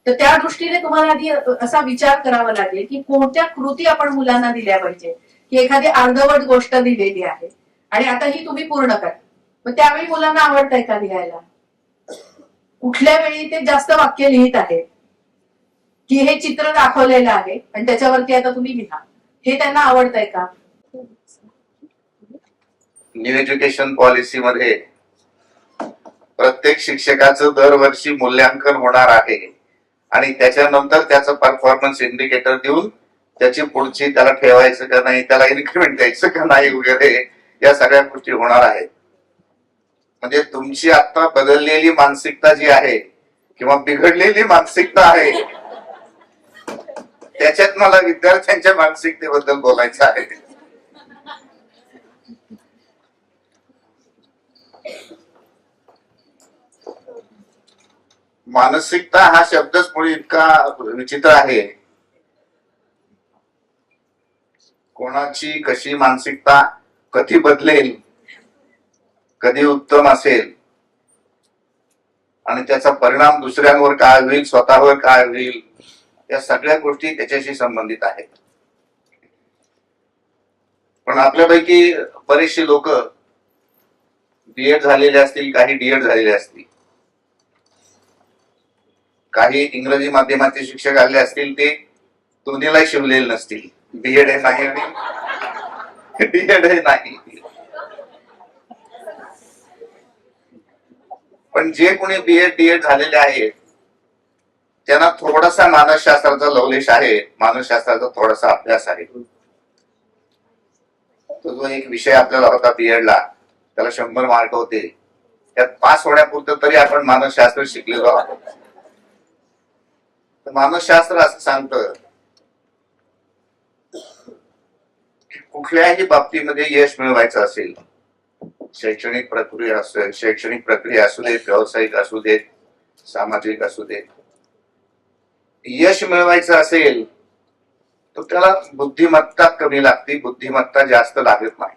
तर त्या दृष्टीने तुम्हाला आधी असा विचार करावा लागेल की कोणत्या कृती आपण मुलांना दिल्या पाहिजे, की एखादी अर्धवट गोष्ट दिलेली आहे आणि आता ही तुम्ही पूर्ण करा, मग त्यावेळी मुलांना आवडतंय का लिहायला? कुठल्या वेळी ते जास्त वाक्य लिहित आहेत, की हे चित्र दाखवलेलं आहे आणि त्याच्यावरती आता तुम्ही लिहा, हे त्यांना आवडतंय का? न्यू एज्युकेशन पॉलिसीमध्ये प्रत्येक शिक्षकाचं दरवर्षी मूल्यांकन होणार आहे आणि त्याच्यानंतर त्याचं परफॉर्मन्स इंडिकेटर देऊन त्याची पुढची त्याला ठेवायचं का नाही, त्याला इन्क्रिमेंट द्यायचं का नाही वगैरे या सगळ्या गोष्टी होणार आहेत. म्हणजे तुमची आता बदललेली मानसिकता जी आहे किंवा बिघडलेली मानसिकता आहे त्याच्यात मला विद्यार्थ्यांच्या मानसिकतेबद्दल बोलायचं आहे. मानसिकता हा शब्दच मुळे इतका विचित्र आहे. कोणाची कशी मानसिकता कधी बदलेल, कधी उत्तम असेल आणि त्याचा परिणाम दुसऱ्यांवर काय होईल, स्वतःवर काय होईल, या सगळ्या गोष्टी त्याच्याशी संबंधित आहेत. पण आपल्यापैकी बरेचसे लोक बीएड झालेले असतील, काही डीएड झालेले असतील, काही इंग्रजी माध्यमाचे शिक्षक आले असतील, ते दोन्हीला शिवलेले नसतील, बीएड हे नाही आणि डीएड हे नाही. पण जे कोणी बीएड डीएड झालेले आहेत त्यांना थोडासा मानसशास्त्राचा लवलेश आहे, मानसशास्त्राचा थोडासा अभ्यास आहे. तो जो एक विषय आपल्याला होता बीएडला, त्याला 100 मार्क होते, त्यात पास होण्यापुरतं तरी आपण मानसशास्त्र शिकलेलो आहोत. मानसशास्त्र असं सांगतं की कुठल्याही बाबतीमध्ये यश मिळवायचं असेल, शैक्षणिक प्रक्रिया असेल, शैक्षणिक प्रक्रिया असू देत, व्यावसायिक असू देत, सामाजिक असू देत, यश मिळवायचं असेल तर त्याला बुद्धिमत्ता कमी लागते, बुद्धिमत्ता जास्त लागत नाही.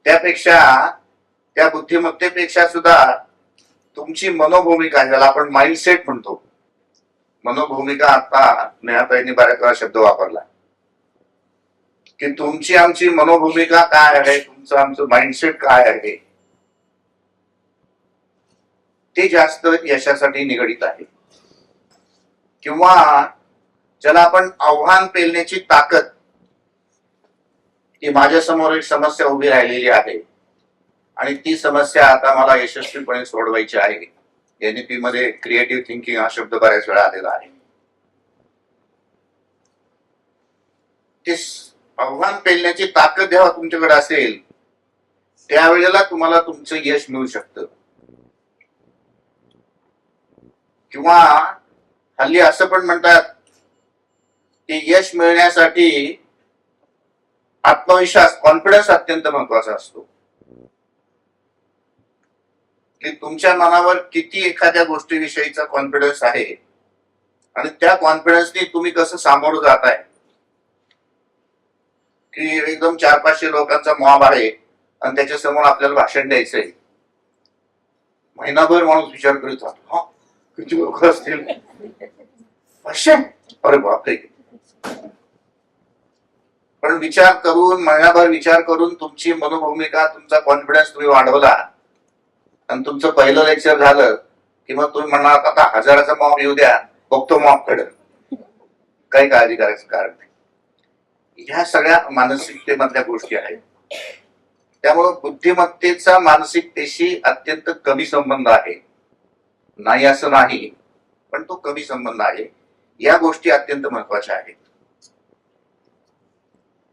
त्यापेक्षा, त्या बुद्धिमत्तेपेक्षा सुद्धा तुमची मनोभूमिका, ज्याला आपण माइंडसेट म्हणतो, मनोभूमिका, आता नेहाताईंनी बऱ्याच वेळा शब्द वापरला की तुमची आमची मनोभूमिका काय आहे, तुमचं आमचं माइंडसेट काय आहे, ते जास्त यशासाठी निगडित आहे. किंवा ज्याला आपण आव्हान पेलण्याची ताकद, की माझ्या समोर एक समस्या उभी राहिलेली आहे आणि ती समस्या आता मला यशस्वीपणे सोडवायची आहे. एनईपी मध्ये क्रिएटिव्ह थिंकिंग हा शब्द बऱ्याच वेळा आलेला आहे. ते आव्हान पेलण्याची ताकद जेव्हा तुमच्याकडे असेल त्यावेळेला तुम्हाला तुमचं यश मिळू शकतं. किंवा हल्ली असं पण म्हणतात की यश मिळण्यासाठी आत्मविश्वास, कॉन्फिडन्स अत्यंत महत्वाचा असतो. की तुमच्या मनावर किती एखाद्या गोष्टीविषयीचा कॉन्फिडन्स आहे आणि त्या कॉन्फिडन्सने तुम्ही कसं सामोरं जाताय. की एकदम 400-500 लोकांचा मॉब आहे आणि त्याच्या समोर आपल्याला भाषण द्यायचंय, महिनाभर माणूस विचार करीत राहतो, किती लोक असतील, भाषण, अरे बापरे. पण विचार करून, महिनाभर विचार करून तुमची मनोभूमिका, तुमचा कॉन्फिडन्स तुम्ही वाढवला आणि तुमचं पहिलं लेक्चर झालं की मग तुम्ही म्हणणार आता 1000चा मॉब येऊ द्या, बघतो मॉब कडे, काही काळजी करायचं कारण नाही. ह्या सगळ्या मानसिकतेमधल्या गोष्टी आहेत. त्यामुळं बुद्धिमत्तेचा मानसिकतेशी अत्यंत कमी संबंध आहे, नाही असं नाही, पण तो कमी संबंध आहे. या गोष्टी अत्यंत महत्वाच्या आहेत.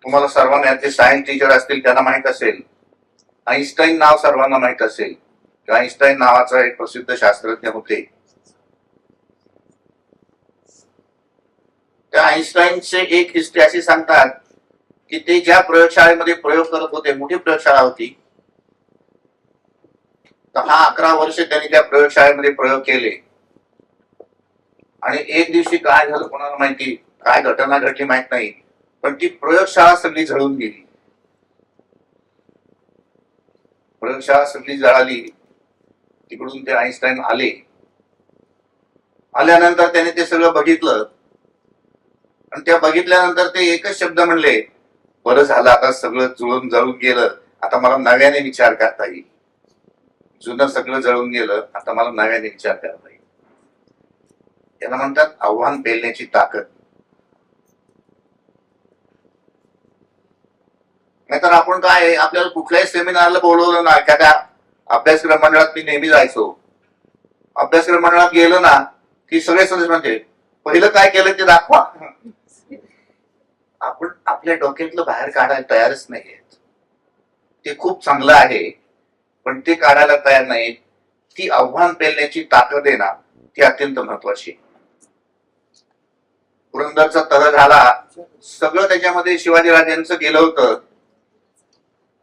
तुम्हाला सर्वांना, जे सायन्स टीचर असतील त्यांना माहित असेल, आईन्स्टाईन नाव सर्वांना माहित असेल. आईन्स्टाईन नावाचा एक प्रसिद्ध शास्त्रज्ञ होते. त्या आईन्स्टाईनचे एक हिस्ट्री अशी सांगतात की ते ज्या प्रयोगशाळेमध्ये प्रयोग करत होते, मोठी प्रयोगशाळा होती, 10-11 वर्ष त्यांनी त्या प्रयोगशाळेमध्ये प्रयोग केले आणि एक दिवशी काय झालं कोणाला माहिती, काय घटना घडली माहित नाही, पण ती प्रयोगशाळा सगळी जळून गेली. प्रयोगशाळा सगळी जळाली. तिकडून ते आईन्स्टाईन आल्यानंतर त्याने ते सगळं बघितलं आणि त्या बघितल्यानंतर ते एकच शब्द म्हणले, बरं झालं आता सगळं जुळून जळून गेलं, आता मला नव्याने विचार करता येईल. जुनं सगळं जळून गेलं, आता मला नव्याने विचार करता येईल. त्याला म्हणतात आव्हान पेलण्याची ताकद. नाहीतर आपण काय, आपल्याला कुठल्याही सेमिनारला बोलवलं ना, एखाद्या अभ्यासक्रम मंडळात मी नेहमी जायचो. अभ्यासक्रम मंडळात गेलं ना की सगळे सदस्य म्हणजे पहिलं काय केलं ते दाखवा. आपण आपल्या डोक्यातलं बाहेर काढायला तयारच नाहीये. ते खूप चांगलं आहे पण ते काढायला तयार नाही. ती आव्हान पेलण्याची ताकद आहे ना, ती अत्यंत महत्वाची. पुरंदरचा तह झाला, सगळं त्याच्यामध्ये शिवाजीराजांचं गेलं होतं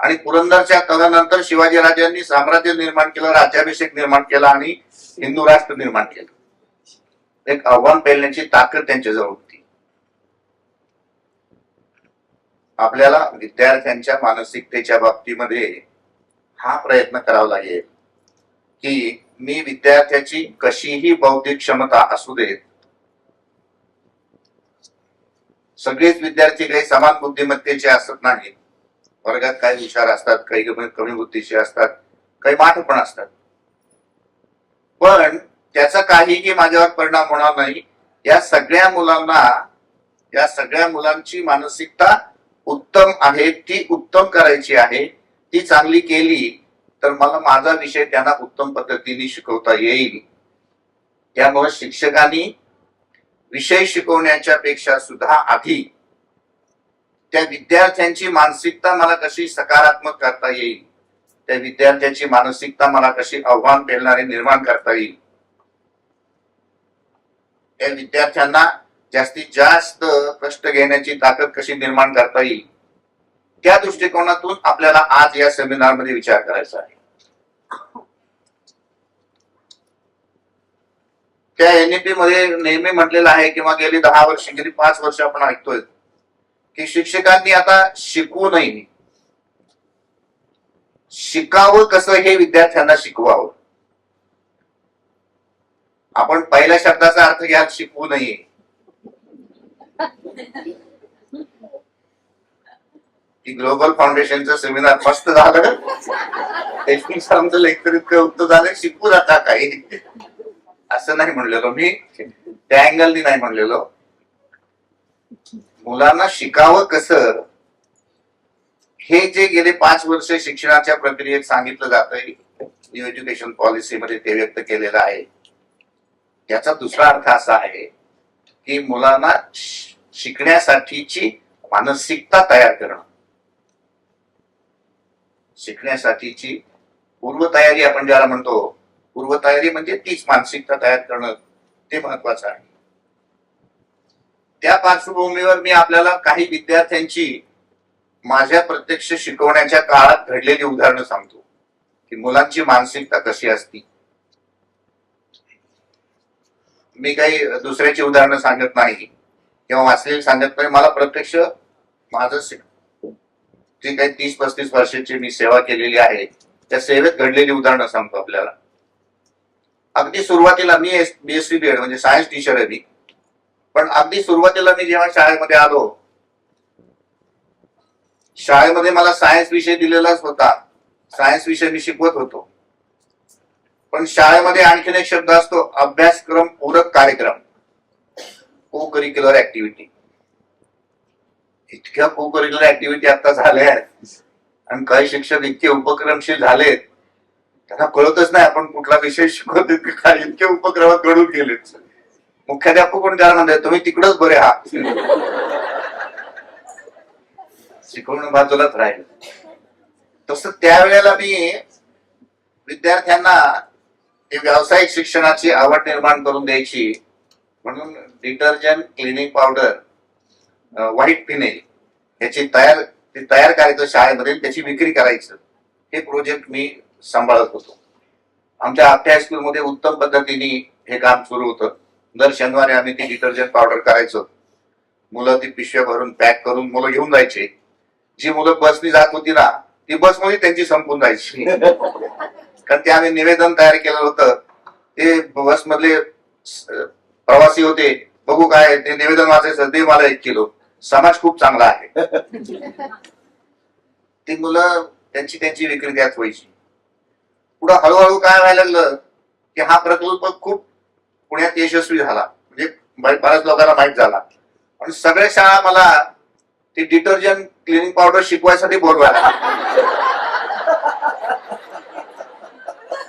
आणि पुरंदरच्या तहानंतर शिवाजीराजांनी साम्राज्य निर्माण केलं, राज्याभिषेक निर्माण केला आणि हिंदू राष्ट्र निर्माण केलं. एक आव्हान पेलण्याची ताकद त्यांच्याजवळ होती. आपल्याला विद्यार्थ्यांच्या मानसिकतेच्या बाबतीमध्ये हा प्रयत्न करावा लागेल की मी विद्यार्थ्याची कशीही बौद्धिक क्षमता असू देत, सगळेच विद्यार्थी काही समान बुद्धिमत्तेचे असत नाहीत. वर्गात काही हुशार असतात, काही कमी बुद्धीचे असतात, काही माठ पण असतात. पण त्याचा काहीही माझ्यावर परिणाम होणार नाही. या सगळ्या मुलांची मानसिकता उत्तम आहे, ती उत्तम करायची आहे. ती चांगली केली तर मला माझा विषय त्यांना उत्तम पद्धतीने शिकवता येईल. त्यामुळे शिक्षकांनी विषय शिकवण्याच्या पेक्षा सुद्धा आधी त्या विद्यार्थ्यांची मानसिकता मला कशी सकारात्मक करता येईल, त्या विद्यार्थ्यांची मानसिकता मला कशी आव्हान पेलणारी निर्माण करता येईल, त्या विद्यार्थ्यांना जास्तीत जास्त कष्ट घेण्याची ताकद कशी निर्माण करता येईल, त्या दृष्टिकोनातून आपल्याला आज या सेमिनार मध्ये विचार करायचा आहे. त्या एनईपी मध्ये नेहमी म्हटलेलं आहे किंवा गेली 10 वर्ष, गेली 5 वर्ष आपण ऐकतोय की शिक्षकांनी आता शिकवू नये, शिकावं कसं हे विद्यार्थ्यांना शिकवावं. आपण पहिल्या शब्दाचा अर्थ घ्या, शिकवू नये. ग्लोबल फाउंडेशनचं सेमिनार मस्त झालं. देशमुख सरांचं लेक्चर इतकं उत्तर झालं, शिकवू नका काही, असं नाही म्हणलेलो मी, त्या अँगलनी नाही म्हणलेलो. मुलांना शिकावं कसं हे जे गेले 5 वर्ष शिक्षणाच्या प्रक्रियेत सांगितलं जातंय, न्यू एज्युकेशन पॉलिसीमध्ये ते व्यक्त केलेलं आहे. याचा दुसरा अर्थ असा आहे की मुलांना शिकण्यासाठीची मानसिकता तयार करणं, शिकण्यासाठीची पूर्वतयारी आपण ज्याला म्हणतो, पूर्वतयारी म्हणजे तीच मानसिकता तयार करणं, ते महत्वाचं आहे. त्या पार्श्वभूमीवर मी आपल्याला काही विद्यार्थ्यांची माझ्या प्रत्यक्ष शिकवण्याच्या काळात घडलेली उदाहरणं सांगतो की मुलांची मानसिकता कशी असती. मी काही दुसऱ्याची उदाहरणं सांगत नाही किंवा वाचलेली सांगत नाही. मला प्रत्यक्ष माझं जे काही 30-35 वर्षाची मी सेवा केलेली आहे, त्या सेवेत घडलेली उदाहरणं सांगतो आपल्याला. अगदी सुरुवातीला मी BSc BEd म्हणजे सायन्स टीचर आहे मी, पण अगदी सुरुवातीला मी जेव्हा शाळेमध्ये आलो, शाळेमध्ये मला सायन्स विषय दिलेलाच होता, सायन्स विषय मी शिकवत होतो. पण शाळेमध्ये आणखीन एक शब्द असतो, अभ्यासक्रम पूरक कार्यक्रम, को करिक्युलर ऍक्टिव्हिटी. इतक्या को करिक्युलर ऍक्टिव्हिटी आता झाल्या आणि काही शिक्षक इतके उपक्रमशील झालेत, त्यांना कळतच नाही आपण कुठला विषय शिकवतो, काय इतके उपक्रमात घडून गेलेत. मुख्याध्यापक पण त्याला म्हणतात तुम्ही तिकडच बरे आहात, शिकवणं बाजूलाच राहिलं. तसं त्यावेळेला मी विद्यार्थ्यांना व्यावसायिक शिक्षणाची आवड निर्माण करून द्यायची म्हणून detergent, cleaning powder, white phenyl याची तयार करायचं शाळेमध्ये, त्याची विक्री करायचं, हे प्रोजेक्ट मी सांभाळत होतो. आमच्या आपल्या हायस्कूलमध्ये उत्तम पद्धतीने हे काम सुरू होतं. दर शनिवारी आम्ही ती डिटर्जंट पावडर करायचो. मुलं ती पिशव्या भरून पॅक करून मुलं घेऊन जायचे. जी मुलं बसनी जात होती ना, ती बसमध्ये त्यांची संपून जायची. कारण ते आम्ही निवेदन तयार केलं होतं, ते बस मधले प्रवासी होते, बघू काय ते निवेदन वाचायचं, ते मला 1 किलो. समाज खूप चांगला आहे. ती मुलं त्यांची त्यांची विक्री त्यात व्हायची. पुढे हळूहळू काय व्हायला लागलं की हा प्रकल्प खूप पुण्यात यशस्वी झाला, म्हणजे बऱ्याच लोकांना माहित झाला. आणि सगळ्या शाळा मला ती डिटर्जंट क्लिनिंग पावडर शिकवायसाठी बोलवायला.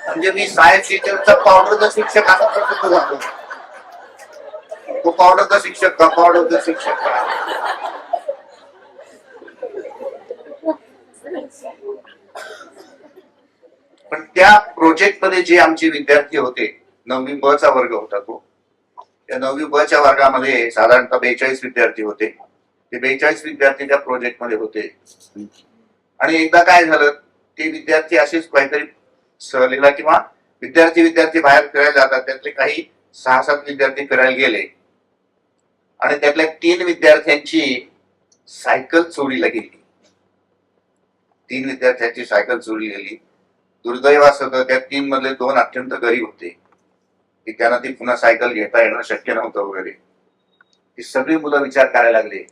म्हणजे मी सायन्स टीचरचा पावडरचा शिक्षक असा प्रसिद्ध झालो. तो पावडरचा शिक्षक का, पावडरचा शिक्षक का. पण त्या प्रोजेक्ट मध्ये जे आमचे विद्यार्थी होते, 9वी ब चा वर्ग होता तो, त्या 9वी ब च्या वर्गामध्ये साधारणतः 42 विद्यार्थी होते. ते 42 विद्यार्थी त्या प्रोजेक्ट मध्ये होते. आणि एकदा काय झालं, ते विद्यार्थी असेच काहीतरी सहलीला किंवा विद्यार्थी बाहेर फिरायला जातात, त्यातले काही 6-7 विद्यार्थी फिरायला गेले आणि त्यातल्या 3 विद्यार्थ्यांची सायकल चोरीला गेली. 3 विद्यार्थ्यांची सायकल चोरी गेली. दुर्दैव असं होतं, त्या 3 मधले 2 अत्यंत गरीब होते की त्यांना ती पुन्हा सायकल घेता येणं शक्य नव्हतं वगैरे. ती सगळी मुलं विचार करायला लागले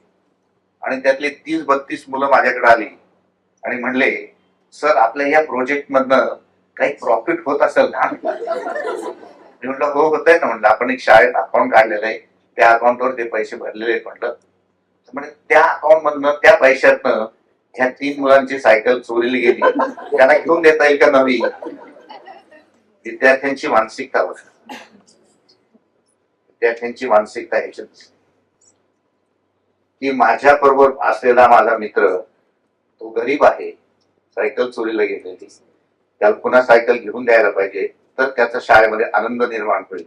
आणि त्यातली 30-32 मुलं माझ्याकडे आली आणि म्हणले, सर आपल्या या प्रोजेक्ट मधनं काही प्रॉफिट होत असेल ना. मी म्हटलं हो होत आहे ना. म्हटलं आपण एक शाळेत अकाउंट काढलेलं आहे, त्या अकाउंटवर ते पैसे भरलेले आहेत. म्हटलं म्हणजे त्या अकाउंट मधनं, त्या पैशातनं ह्या 3 मुलांची सायकल चोरीला गेली, त्यांना घेऊन देता येईल का नवी. विद्यार्थ्यांची मानसिकता होती, विद्यार्थ्यांची मानसिकता ह्याच्यात की माझ्या बरोबर असलेला माझा मित्र तो गरीब आहे, सायकल चोरीला गेलेली, त्याला पुन्हा सायकल घेऊन द्यायला पाहिजे, तर त्याचा शाळेमध्ये आनंद निर्माण होईल.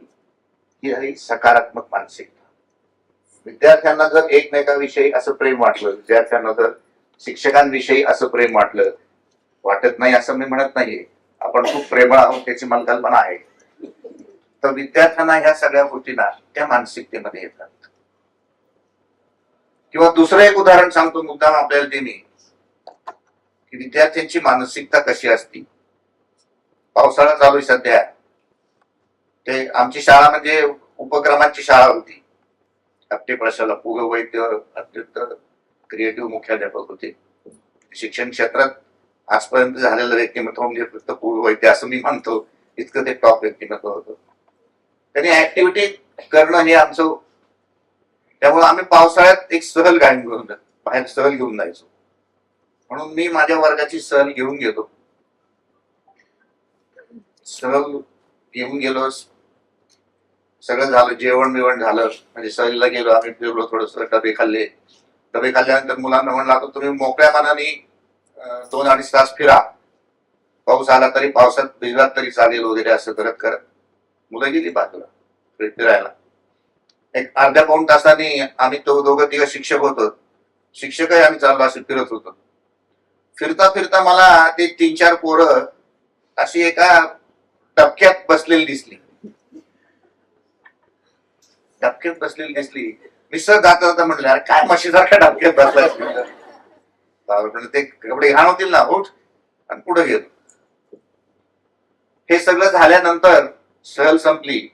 ही आहे सकारात्मक मानसिकता. विद्यार्थ्यांना जर एकमेकाविषयी असं प्रेम वाटलं, विद्यार्थ्यांना जर शिक्षकांविषयी असं प्रेम वाटत नाही असं मी म्हणत नाहीये, आपण खूप प्रेमळ आहोत त्याची मला कल्पना आहे, तर विद्यार्थ्यांना ह्या सगळ्या गोष्टींना त्या मानसिकतेमध्ये येतात. किंवा दुसरं एक उदाहरण सांगतो, मुद्दाम आपल्याला ते मी, की विद्यार्थ्यांची मानसिकता कशी असती. पावसाळा चालू आहे सध्या, ते आमची शाळा म्हणजे उपक्रमांची शाळा होती. आपटे प्रशाला पु ग वैद्य अत्यंत क्रिएटिव्ह मुख्याध्यापक होते. शिक्षण क्षेत्रात आजपर्यंत झालेलं व्यक्तिमत्व म्हणजे फक्त पु ग वैद्य असं मी मानतो, इतकं ते टॉप व्यक्तिमत्व होतं. त्यांनी ऍक्टिव्हिटी करणं हे आमचं, त्यामुळे आम्ही पावसाळ्यात एक सहल घेऊन बाहेर सहल घेऊन जायचो. म्हणून मी माझ्या वर्गाची सहल घेऊन गेलो. सहल घेऊन गेलो, सगळं झालं, जेवण बिवण झालं, म्हणजे सहलीला गेलो आम्ही, फिरलो थोडस, डबे खाल्ले. डबे खाल्ल्यानंतर मुलांना म्हणलं आता तुम्ही मोकळ्या मनाने 2-2.5 तास फिरा, पाऊस आला तरी, पावसात भिजलात तरी चालेल वगैरे, असं करत करत मुलं गेली बाजूला फिरायला. एक अर्ध्या-पाऊण तासाने आम्ही दोघं-तिघं शिक्षक होतो, शिक्षकही आम्ही चाललो असे फिरत होतो. फिरता फिरता मला ते 3-4 पोरं अशी एका टपक्यात बसलेली दिसली. डबक्यात बसलेली दिसली. मी सहज जाता जाता म्हटलं, अरे काय म्हशीसारख्या डबक्यात बसलाय. ते कपडे घाण होतील ना, उठ, आणि पुढे गेलो. हे सगळं झाल्यानंतर सहल संपली.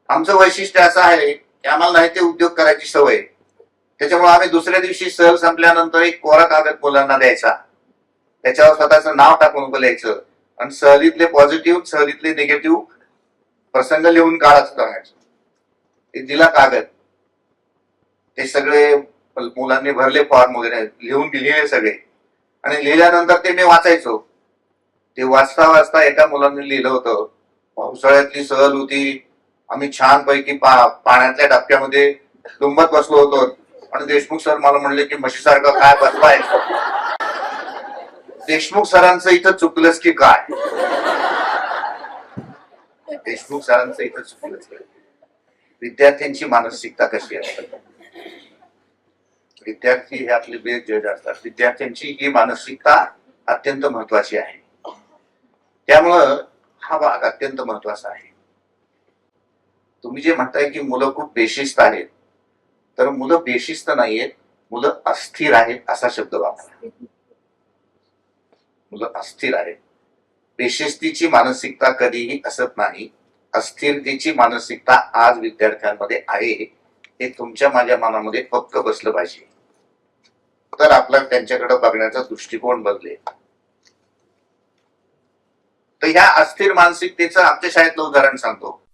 आमचं वैशिष्ट्य असं आहे की आम्हाला नाही ते उद्योग करायची सवय, त्याच्यामुळे आम्ही दुसऱ्या दिवशी सहल संपल्यानंतर एक कोरा कागद मुलांना द्यायचा, त्याच्यावर स्वतःचं नाव टाकून बोलायचं आणि सहलीतले पॉझिटिव्ह, सहलीतले निगेटिव्ह प्रसंग लिहून काढायचं करायचं. ते दिला कागद, ते सगळे मुलांनी भरले फॉर्म वगैरे, लिहून लिहिले सगळे, आणि लिहिल्यानंतर ते मी वाचायचो. ते वाचता वाचता एका मुलांनी लिहिलं होतं, पावसाळ्यातली सहल होती, आम्ही छानपैकी पाण्यातल्या डबक्यामध्ये डुंबत बसलो होतो आणि देशमुख सर मला म्हणले की म्हशीसारखं काय बसलाय. देशमुख सरांचं इथं चुकलंच की काय, देशमुख सरांचं इथं चुकलंच काय. विद्यार्थ्यांची मानसिकता कशी असते, विद्यार्थी हे आपले बेस्ट जज असतात. विद्यार्थ्यांची ही मानसिकता अत्यंत महत्वाची आहे. त्यामुळं हा भाग अत्यंत महत्वाचा आहे. तुम्ही जे म्हणताय की मुलं खूप बेशिस्त आहेत, तर मुलं बेशिस्त नाहीयेत, मुलं अस्थिर आहेत असा शब्द वापरा. मुलं अस्थिर आहेत. बेशिस्तीची मानसिकता कधीही असत नाही. अस्थिरतेची मानसिकता आज विद्यार्थ्यांमध्ये आहे. हे तुमच्या माझ्या मनामध्ये पक्क बसलं पाहिजे, तर आपला त्यांच्याकडे बघण्याचा दृष्टिकोन बदलेल. तर ह्या अस्थिर मानसिकतेचं आमच्या शाळेतलं उदाहरण सांगतो.